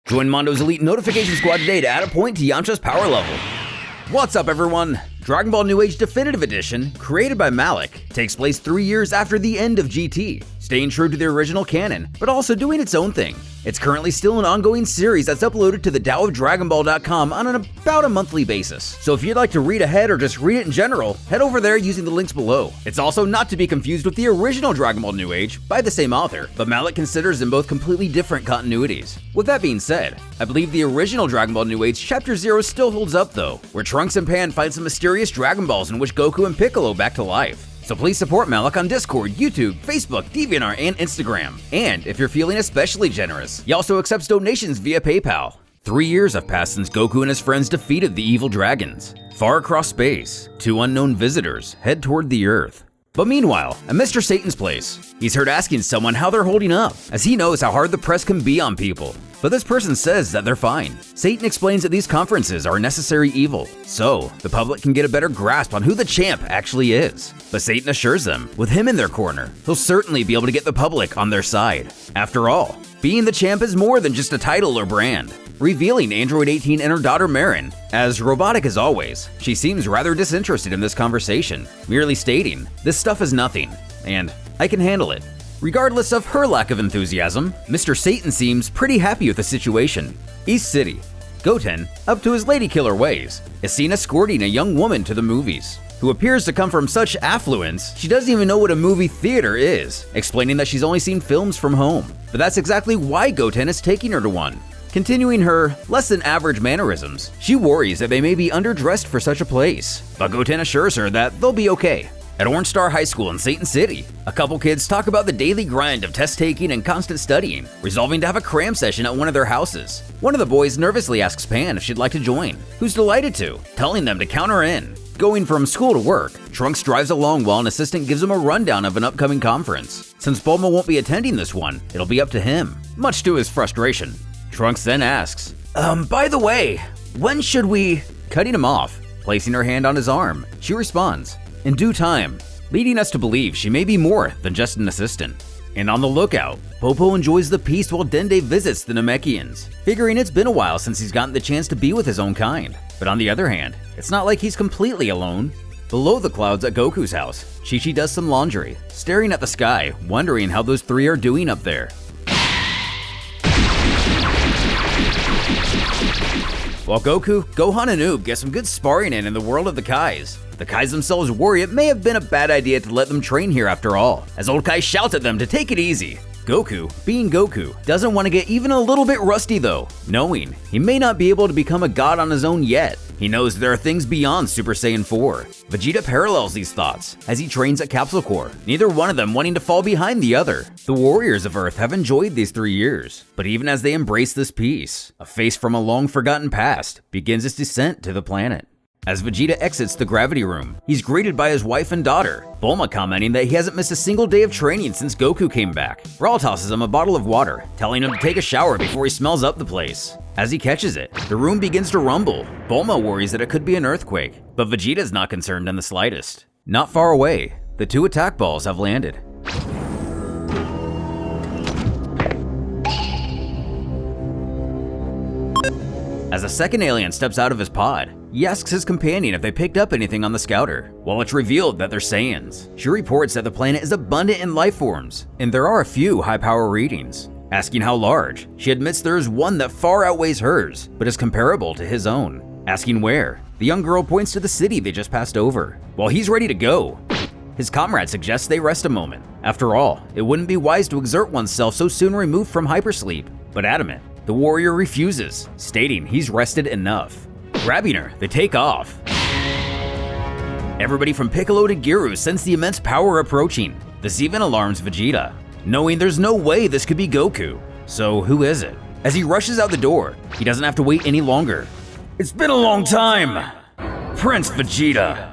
Join Mondo's Elite Notification Squad today to add a point to Yamcha's power level. What's up, everyone? Dragon Ball New Age Definitive Edition, created by Malik, takes place 3 years after the end of GT, staying true to the original canon, but also doing its own thing. It's currently still an ongoing series that's uploaded to the DaoofDragonBall.com on about a monthly basis. So if you'd like to read ahead or just read it in general, head over there using the links below. It's also not to be confused with the original Dragon Ball New Age by the same author, but Malik considers them both completely different continuities. With that being said, I believe the original Dragon Ball New Age Chapter 0 still holds up though, where Trunks and Pan find some mysterious Dragon Balls and wish Goku and Piccolo back to life. So please support Malik on Discord, YouTube, Facebook, DeviantArt, and Instagram. And if you're feeling especially generous, he also accepts donations via PayPal. 3 years have passed since Goku and his friends defeated the evil dragons. Far across space, 2 unknown visitors head toward the Earth. But meanwhile, at Mr. Satan's place, he's heard asking someone how they're holding up, as he knows how hard the press can be on people. But this person says that they're fine. Satan explains that these conferences are a necessary evil, so the public can get a better grasp on who the champ actually is. But Satan assures them, with him in their corner, he'll certainly be able to get the public on their side. After all, being the champ is more than just a title or brand. Revealing Android 18 and her daughter Marin. As robotic as always, she seems rather disinterested in this conversation, merely stating, "This stuff is nothing, and I can handle it." Regardless of her lack of enthusiasm, Mr. Satan seems pretty happy with the situation. East City. Goten, up to his lady killer ways, is seen escorting a young woman to the movies, who appears to come from such affluence she doesn't even know what a movie theater is, explaining that she's only seen films from home. But that's exactly why Goten is taking her to one. Continuing her less than average mannerisms, she worries that they may be underdressed for such a place, but Goten assures her that they'll be okay. At Orange Star High School in Satan City, a couple kids talk about the daily grind of test taking and constant studying, resolving to have a cram session at one of their houses. One of the boys nervously asks Pan if she'd like to join, who's delighted to, telling them to count her in. Going from school to work, Trunks drives along while an assistant gives him a rundown of an upcoming conference. Since Bulma won't be attending this one, it'll be up to him, much to his frustration. Trunks then asks, by the way, when should we… Cutting him off, placing her hand on his arm, she responds, in due time, leading us to believe she may be more than just an assistant. And on the lookout, Popo enjoys the peace while Dende visits the Namekians, figuring it's been a while since he's gotten the chance to be with his own kind. But on the other hand, it's not like he's completely alone. Below the clouds at Goku's house, Chi-Chi does some laundry, staring at the sky, wondering how those three are doing up there. While Goku, Gohan, and Oob get some good sparring in the world of the Kais. The Kais themselves worry it may have been a bad idea to let them train here after all, as old Kai shouts at them to take it easy. Goku, being Goku, doesn't want to get even a little bit rusty though, knowing he may not be able to become a god on his own yet. He knows there are things beyond Super Saiyan 4. Vegeta parallels these thoughts as he trains at Capsule Corps, neither one of them wanting to fall behind the other. The warriors of Earth have enjoyed these 3 years, but even as they embrace this peace, a face from a long forgotten past begins its descent to the planet. As Vegeta exits the gravity room, he's greeted by his wife and daughter, Bulma commenting that he hasn't missed a single day of training since Goku came back. Brawl tosses him a bottle of water, telling him to take a shower before he smells up the place. As he catches it, the room begins to rumble. Bulma worries that it could be an earthquake, but Vegeta's not concerned in the slightest. Not far away, the 2 attack balls have landed. As a second alien steps out of his pod, he asks his companion if they picked up anything on the scouter. While it's revealed that they're Saiyans, she reports that the planet is abundant in life forms, and there are a few high power readings. Asking how large, she admits there is one that far outweighs hers, but is comparable to his own. Asking where, the young girl points to the city they just passed over. While he's ready to go, his comrade suggests they rest a moment. After all, it wouldn't be wise to exert oneself so soon removed from hypersleep, but adamant, the warrior refuses, stating he's rested enough. Grabbing her, they take off. Everybody from Piccolo to Giru sense the immense power approaching. This even alarms Vegeta, knowing there's no way this could be Goku. So who is it? As he rushes out the door, he doesn't have to wait any longer. It's been a long time, Prince Vegeta.